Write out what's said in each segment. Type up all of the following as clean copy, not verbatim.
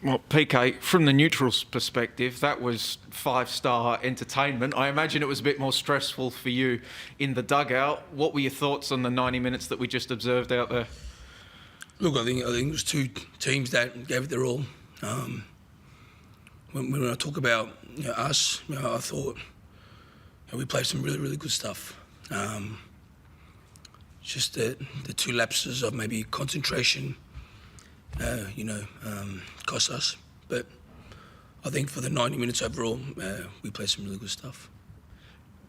Well, PK, from the neutral's perspective, that was five-star entertainment. I imagine it was a bit more stressful for you in the dugout. What were your thoughts on the 90 minutes that we just observed out there? Look, I think it was two teams that gave it their all. When I talk about us, I thought we played some really, really good stuff. Just the two lapses of maybe concentration, cost us. But I think for the 90 minutes overall, we played some really good stuff.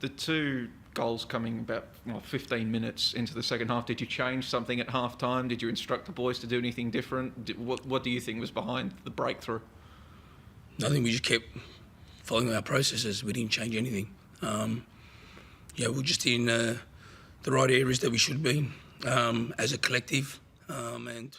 The two goals coming about 15 minutes into the second half, did you change something at half-time? Did you instruct the boys to do anything different? What do you think was behind the breakthrough? I think we just kept following our processes. We didn't change anything. We're just in the right areas that we should be as a collective, and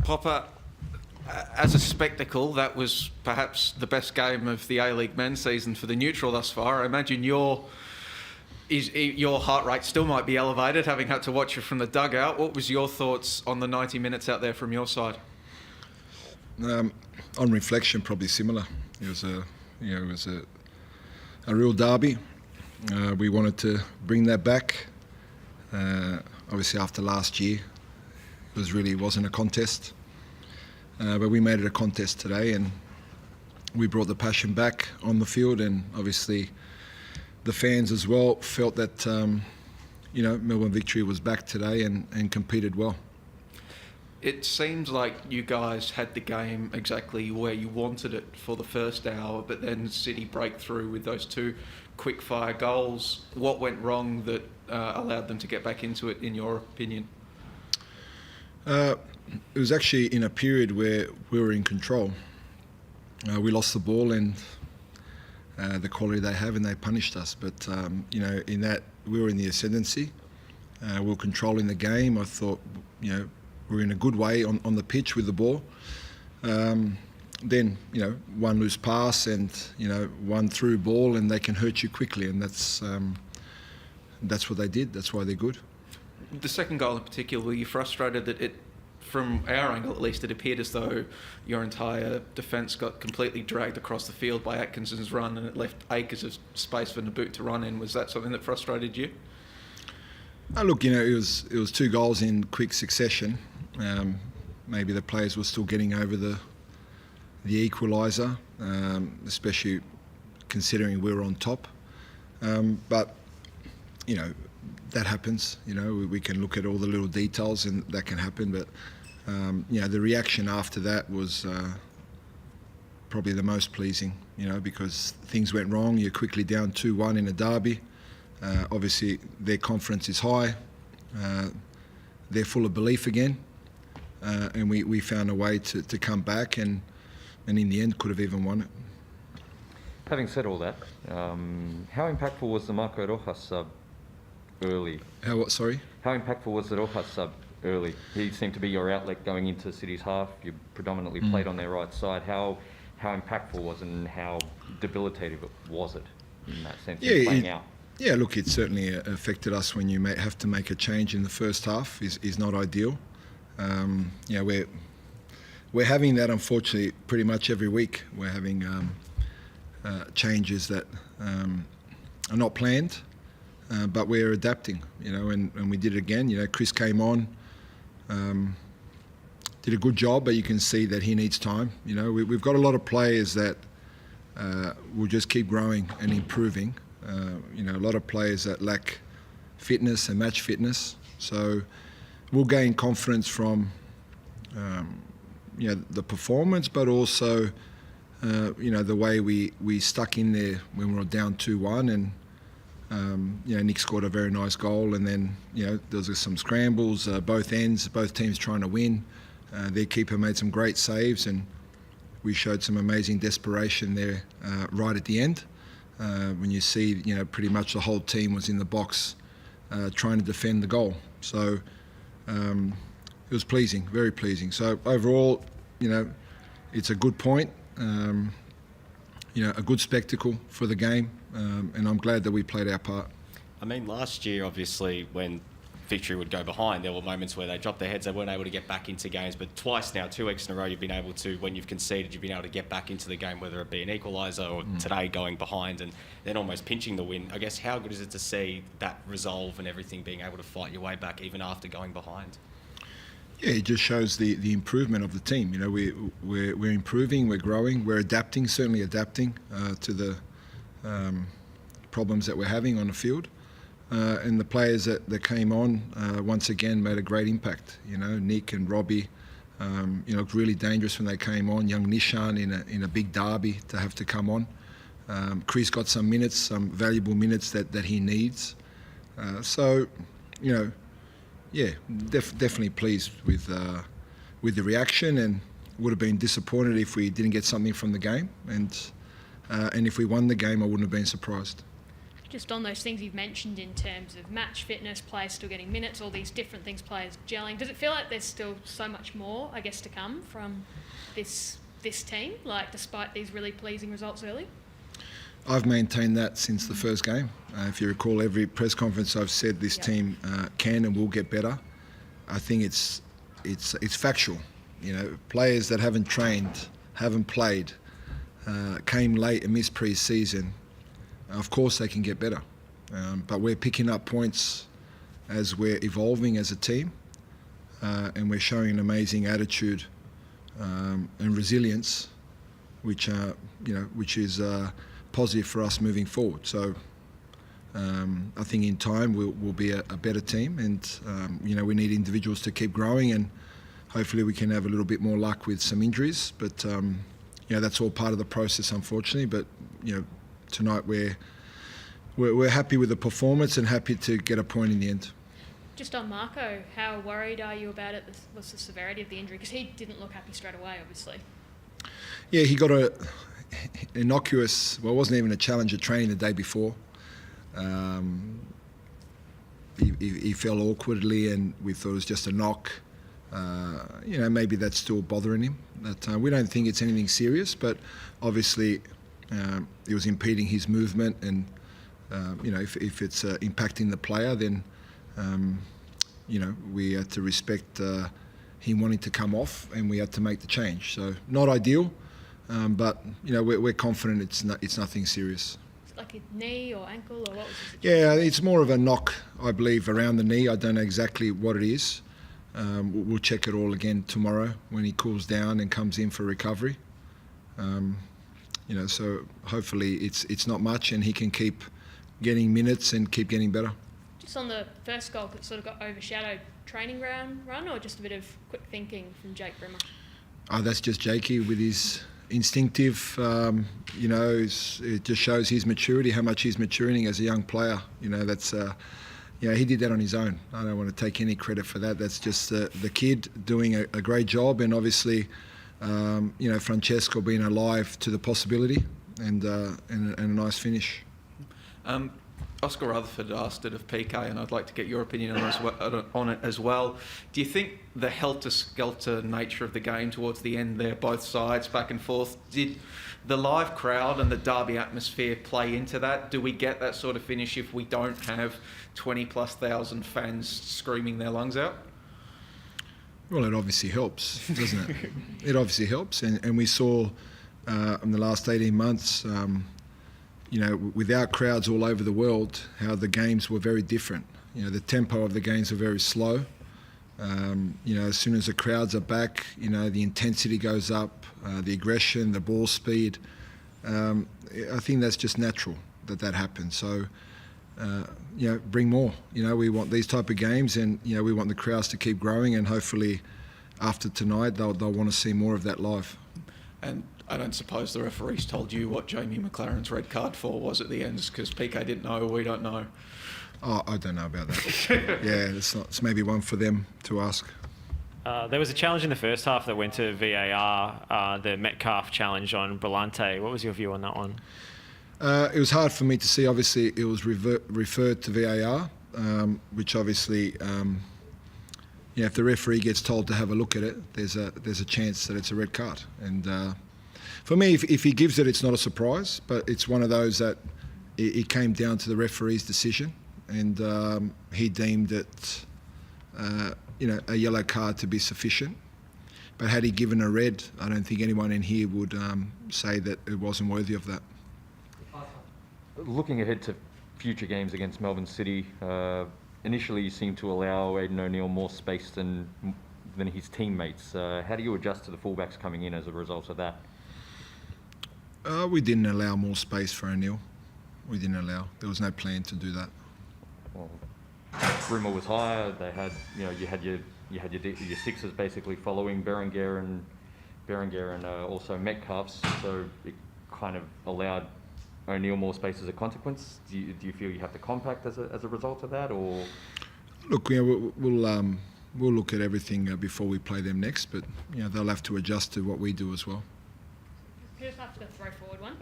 Popper, as a spectacle, that was perhaps the best game of the A-League men's season for the neutral thus far. I imagine your heart rate still might be elevated, having had to watch it from the dugout. What was your thoughts on the 90 minutes out there from your side? On reflection, probably similar. It was a real derby. We wanted to bring that back. Obviously, after last year, it wasn't a contest. But we made it a contest today, and we brought the passion back on the field, and obviously the fans as well felt that Melbourne Victory was back today and competed well. It seems like you guys had the game exactly where you wanted it for the first hour, but then City break through with those two quick-fire goals. What went wrong that allowed them to get back into it, in your opinion? It was actually in a period where we were in control. We lost the ball and the quality they have, and they punished us. But in that, we were in the ascendancy. We were controlling the game. I thought, we were in a good way on the pitch with the ball. Then, one loose pass and one through ball, and they can hurt you quickly, and that's what they did. That's why they're good. The second goal in particular, were you frustrated that from our angle at least, it appeared as though your entire defence got completely dragged across the field by Atkinson's run, and it left acres of space for Naboot to run in? Was that something that frustrated you? Look, it was two goals in quick succession. Maybe the players were still getting over the equaliser, especially considering we were on top. But that happens. We can look at all the little details, and that can happen. But the reaction after that was probably the most pleasing. Because things went wrong. You're quickly down 2-1 in a derby. Obviously, their confidence is high. They're full of belief again, and we found a way to come back, and in the end, could have even won it. Having said all that, how impactful was the Marco Rojas sub early? How impactful was the Rojas sub early? He seemed to be your outlet going into City's half. You predominantly played on their right side. How impactful was it, and how debilitative was it in that sense, in playing out? Yeah, look, it certainly affected us when you have to make a change in the first half. Is not ideal. We're having that, unfortunately, pretty much every week. We're having changes that are not planned, but we're adapting, and we did it again. Chris came on, did a good job, but you can see that he needs time. We've got a lot of players that will just keep growing and improving. A lot of players that lack fitness and match fitness. So we'll gain confidence from the performance, but also the way we stuck in there when we were down 2-1, and Nick scored a very nice goal, and then there was some scrambles, both ends, both teams trying to win. Their keeper made some great saves, and we showed some amazing desperation there right at the end. When you see, pretty much the whole team was in the box trying to defend the goal. So it was pleasing, very pleasing. So overall, it's a good point, a good spectacle for the game, and I'm glad that we played our part. I mean, last year, obviously, when Victory would go behind, there were moments where they dropped their heads, they weren't able to get back into games, but twice now, 2 weeks in a row, you've been able to, when you've conceded, you've been able to get back into the game, whether it be an equaliser or today going behind and then almost pinching the win. I guess, how good is it to see that resolve and everything, being able to fight your way back even after going behind? Yeah, it just shows the improvement of the team. We're improving, we're growing, we're adapting, certainly adapting to the problems that we're having on the field. And the players that came on once again made a great impact. Nick and Robbie, looked really dangerous when they came on. Young Nishan in a big derby to have to come on. Chris got some minutes, some valuable minutes that he needs. Definitely pleased with the reaction, and would have been disappointed if we didn't get something from the game. And if we won the game, I wouldn't have been surprised. Just on those things you've mentioned in terms of match fitness, players still getting minutes, all these different things, players gelling, does it feel like there's still so much more, I guess, to come from this team, like despite these really pleasing results early? I've maintained that since the first game. If you recall, every press conference I've said this team can and will get better. I think it's factual. You know, players that haven't trained, haven't played, came late and missed pre-season, of course they can get better. But we're picking up points as we're evolving as a team, and we're showing an amazing attitude and resilience, which is positive for us moving forward. So I think in time we'll be a better team, and we need individuals to keep growing, and hopefully we can have a little bit more luck with some injuries. But that's all part of the process, unfortunately. But tonight we're happy with the performance and happy to get a point in the end. Just on Marco, how worried are you about it? What's the severity of the injury? Because he didn't look happy straight away, obviously. Yeah, he got a innocuous, well, it wasn't even a challenge at training the day before. He fell awkwardly and we thought it was just a knock. Maybe that's still bothering him. But, we don't think it's anything serious, but obviously it was impeding his movement, and if it's impacting the player, then we had to respect him wanting to come off, and we had to make the change. So not ideal, but we're confident it's nothing serious. Like a knee or ankle, or what was it? Yeah, it's more of a knock, I believe, around the knee. I don't know exactly what it is. We'll check it all again tomorrow when he cools down and comes in for recovery. So hopefully it's not much, and he can keep getting minutes and keep getting better. Just on the first goal, that sort of got overshadowed, training ground run, or just a bit of quick thinking from Jake Brimmer? Oh, that's just Jakey with his instinctive, it just shows his maturity, how much he's maturing as a young player. That's, he did that on his own. I don't want to take any credit for that. That's just the kid doing a great job, and obviously, Francesco being alive to the possibility, and a nice finish. Oscar Rutherford asked it of PK, and I'd like to get your opinion on it as well. Do you think the helter-skelter nature of the game towards the end there, both sides, back and forth, did the live crowd and the derby atmosphere play into that? Do we get that sort of finish if we don't have 20,000+ fans screaming their lungs out? Well, it obviously helps, doesn't it? It obviously helps, and we saw in the last 18 months, without crowds all over the world, how the games were very different. The tempo of the games were very slow. As soon as the crowds are back, the intensity goes up, the aggression, the ball speed. I think that's just natural that happens. So, bring more. We want these type of games, and we want the crowds to keep growing, and hopefully after tonight they'll want to see more of that live. And I don't suppose the referees told you what Jamie McLaren's red card for was at the end, because PK didn't know, we don't know. Oh, I don't know about that. Yeah, it's maybe one for them to ask. There was a challenge in the first half that went to VAR, the Metcalf challenge on Brillante. What was your view on that one? It was hard for me to see. Obviously, it was referred to VAR, which obviously, if the referee gets told to have a look at it, there's a chance that it's a red card. And for me, if he gives it, it's not a surprise. But it's one of those that it came down to the referee's decision, and he deemed it, a yellow card to be sufficient. But had he given a red, I don't think anyone in here would say that it wasn't worthy of that. Looking ahead to future games against Melbourne City, initially you seemed to allow Aidan O'Neill more space than his teammates. How do you adjust to the fullbacks coming in as a result of that? We didn't allow more space for O'Neill. We didn't allow. There was no plan to do that. Well, Brimmer was higher. They had, you had your sixes basically following Berenguer and also Metcalf's. So it kind of allowed O'Neill more space as a consequence. Do you feel you have to compact as a result of that, or? Look, we'll look at everything before we play them next, but they'll have to adjust to what we do as well. You just have to throw forward one.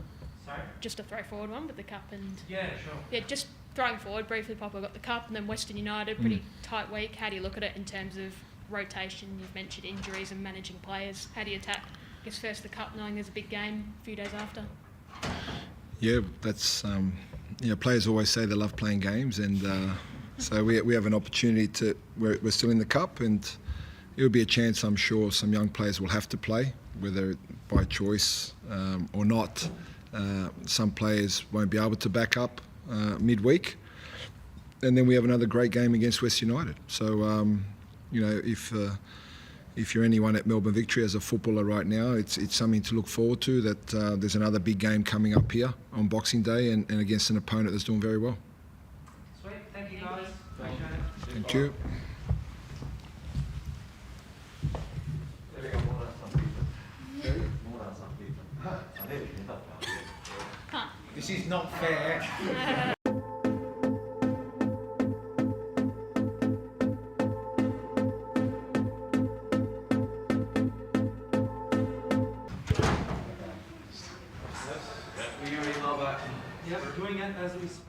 So just a throw forward one with the cup and Yeah, sure. yeah, just throwing forward briefly. Popo got the cup, and then Western United, pretty tight week. How do you look at it in terms of rotation? You've mentioned injuries and managing players. How do you attack? I guess first the cup, knowing there's a big game a few days after. Yeah, that's players always say they love playing games, and so we have an opportunity to. We're still in the cup, and it'll be a chance. I'm sure some young players will have to play, whether by choice or not. Some players won't be able to back up midweek, and then we have another great game against West United. So if you're anyone at Melbourne Victory as a footballer right now, it's something to look forward to, that there's another big game coming up here on Boxing Day and against an opponent that's doing very well. Sweet. Thank you, guys. Appreciate it. Thank you. This is not fair. Yeah, we're doing it as we speak.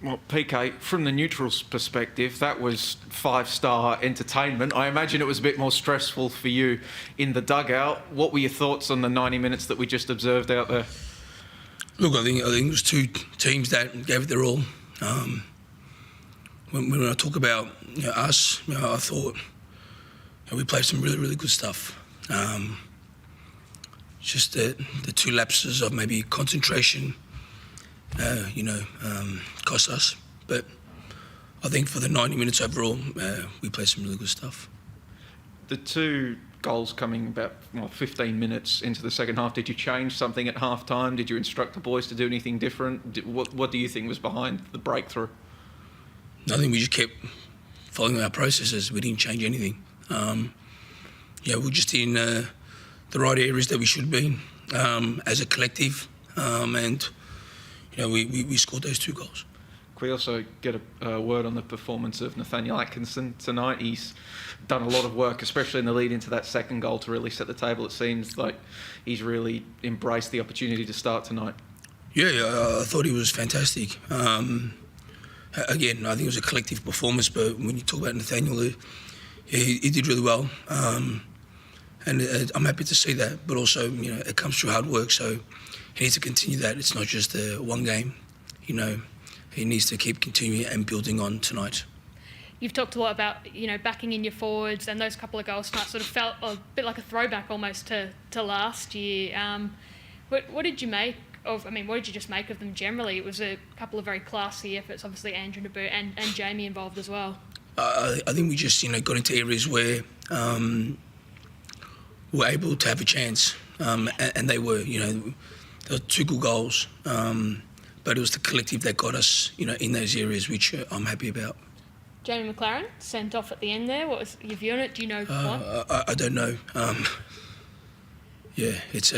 Well, PK, from the neutral's perspective, that was 5-star entertainment. I imagine it was a bit more stressful for you in the dugout. What were your thoughts on the 90 minutes that we just observed out there? Look, I think it was two teams that gave it their all. When I talk about us, I thought we played some really, really good stuff. Just the two lapses of maybe concentration, cost us. But I think for the 90 minutes overall, we played some really good stuff. The two goals coming about 15 minutes into the second half, did you change something at half time? Did you instruct the boys to do anything different? What do you think was behind the breakthrough? I think we just kept following our processes. We didn't change anything. We're just in the right areas that we should be as a collective, and we scored those two goals. Can we also get a word on the performance of Nathaniel Atkinson tonight? He's done a lot of work, especially in the lead into that second goal, to really set the table. It seems like he's really embraced the opportunity to start tonight. Yeah, I thought he was fantastic. Again, I think it was a collective performance, but when you talk about Nathaniel, he did really well. And I'm happy to see that, but also, it comes through hard work, so he needs to continue that. It's not just one game, He needs to keep continuing and building on tonight. You've talked a lot about, backing in your forwards, and those couple of goals tonight sort of felt a bit like a throwback almost to last year. What did you make of, what did you just make of them generally? It was a couple of very classy efforts, obviously Andrew Nabu and Jamie involved as well. I think we just, got into areas where we're able to have a chance, and they were, there were two good goals, but it was the collective that got us, in those areas, which I'm happy about. Jamie McLaren sent off at the end there. What was your view on it? Do you know why? I don't know. It's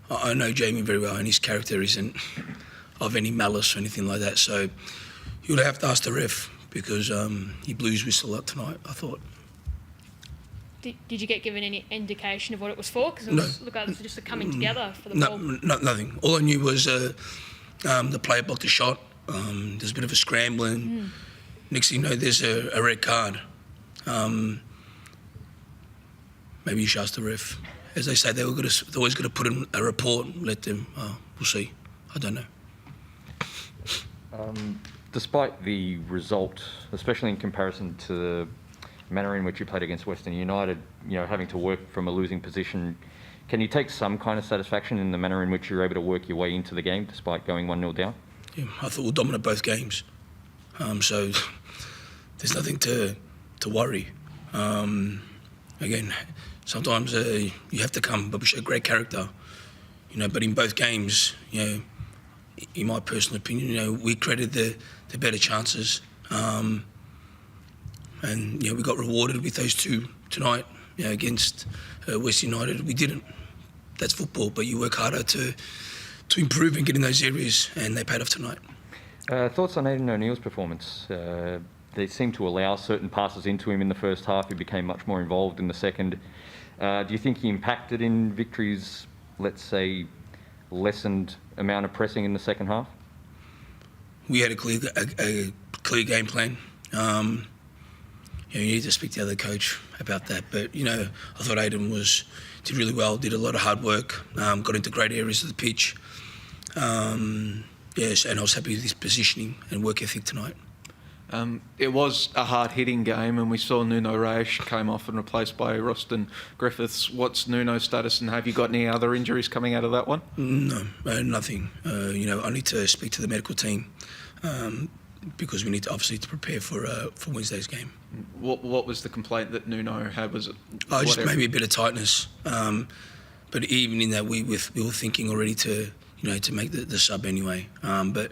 I know Jamie very well, and his character isn't of any malice or anything like that. So you'll have to ask the ref, because he blew his whistle up tonight, I thought. Did you get given any indication of what it was for? Because it looked like it was just a coming together for the ball. Nothing. All I knew was the player blocked a shot. There's a bit of a scramble, and next thing you know, there's a red card. Maybe you should ask the ref. As they say, they're always going to put in a report and let them. We'll see. I don't know. Despite the result, especially in comparison to the manner in which you played against Western United, having to work from a losing position, can you take some kind of satisfaction in the manner in which you were able to work your way into the game despite going 1-0 down? Yeah, I thought we'll dominate both games. So there's nothing to worry. Again, sometimes you have to come, but we showed great character. But in both games, in my personal opinion, we created the better chances. And we got rewarded with those two tonight. Against West United, we didn't. That's football, but you work harder to improve and get in those areas, and they paid off tonight. Thoughts on Aidan O'Neill's performance? They seemed to allow certain passes into him in the first half. He became much more involved in the second. Do you think he impacted in Victory's, let's say, lessened amount of pressing in the second half? We had a clear game plan. You need to speak to the other coach about that. But, I thought Aidan did really well, did a lot of hard work, got into great areas of the pitch. Yes, and I was happy with his positioning and work ethic tonight. It was a hard-hitting game, and we saw Nuno Reis came off and replaced by Roston Griffiths. What's Nuno's status, and have you got any other injuries coming out of that one? No, nothing. I need to speak to the medical team because we need to obviously to prepare for Wednesday's game. What was the complaint that Nuno had? Was it just maybe a bit of tightness, but even in that we were thinking already to make the sub anyway. But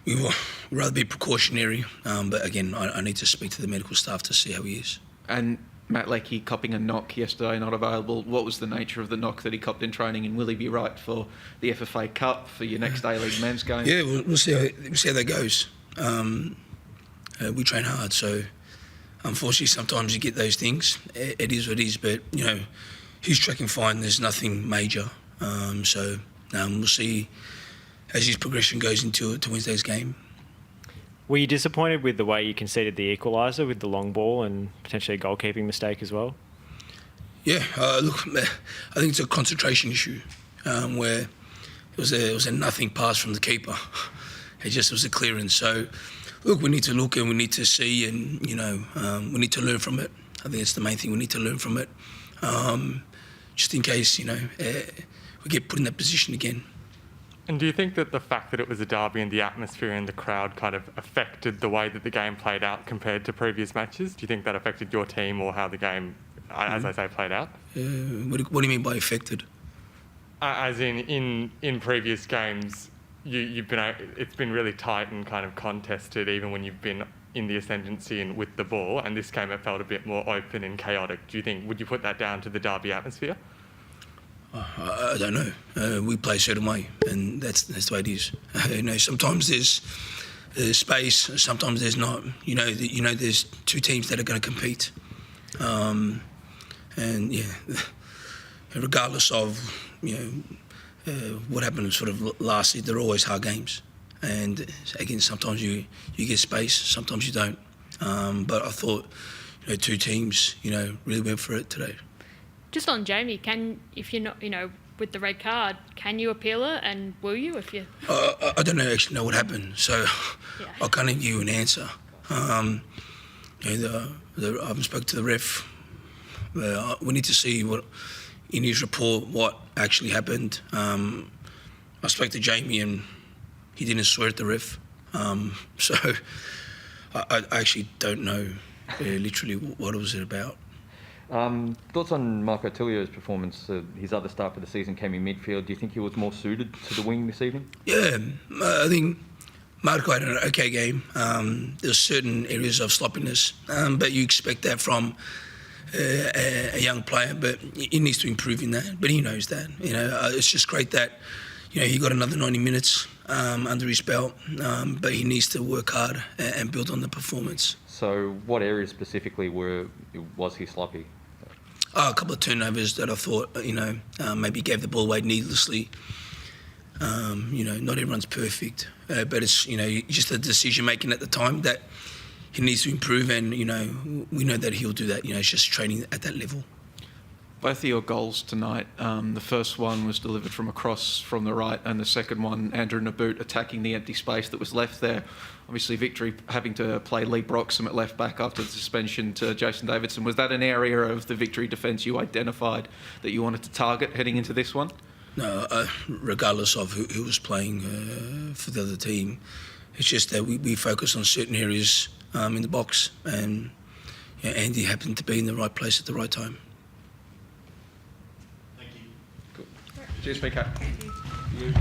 we would rather be precautionary. But again, I need to speak to the medical staff to see how he is. And Matt Leckie copping a knock yesterday, not available. What was the nature of the knock that he copped in training, and will he be right for the FFA Cup for your next A-League men's game? Yeah, we'll see how that goes. We train hard, so unfortunately sometimes you get those things. It is what it is, but he's tracking fine. There's nothing major, so we'll see as his progression goes into Wednesday's game. Were you disappointed with the way you conceded the equaliser with the long ball and potentially a goalkeeping mistake as well? Yeah, look, I think it's a concentration issue where it was a nothing pass from the keeper. It just was a clearance. So, look, we need to look and we need to see, and we need to learn from it. I think it's the main thing. We need to learn from it, just in case we get put in that position again. And do you think that the fact that it was a derby and the atmosphere and the crowd kind of affected the way that the game played out compared to previous matches? Do you think that affected your team or how the game, as I say, played out? What do you mean by affected? As in previous games, it's been really tight and kind of contested even when you've been in the ascendancy and with the ball, and this game it felt a bit more open and chaotic. Would you put that down to the derby atmosphere? I don't know. We play a certain way, and that's the way it is. Sometimes there's space, sometimes there's not. There's two teams that are going to compete, and regardless of what happened sort of last year, they're always hard games. And again, sometimes you get space, sometimes you don't. But I thought two teams really went for it today. Just on Jamie, if you're not, with the red card, can you appeal it, and will you if you? I don't actually know what happened, so yeah. I can't give you an answer. I haven't spoken to the ref. We need to see what in his report what actually happened. I spoke to Jamie and he didn't swear at the ref, so I actually don't know literally what it was about. Thoughts on Marco Tilio's performance? His other start for the season came in midfield. Do you think he was more suited to the wing this evening? Yeah, I think Marco had an okay game. There's certain areas of sloppiness, but you expect that from a young player, but he needs to improve in that. But he knows that. It's just great that he got another 90 minutes under his belt, but he needs to work hard and build on the performance. So what areas specifically was he sloppy? A couple of turnovers that I thought, maybe gave the ball away needlessly. Not everyone's perfect, but it's, just the decision making at the time that he needs to improve, and, we know that he'll do that. It's just training at that level. Both of your goals tonight, the first one was delivered from a cross from the right, and the second one, Andrew Naboot attacking the empty space that was left there. Obviously, Victory having to play Lee Broxham at left back after the suspension to Jason Davidson. Was that an area of the Victory defence you identified that you wanted to target heading into this one? No, regardless of who was playing for the other team, it's just that we focus on certain areas in the box, and Andy happened to be in the right place at the right time. Cheers, PK. Thank you.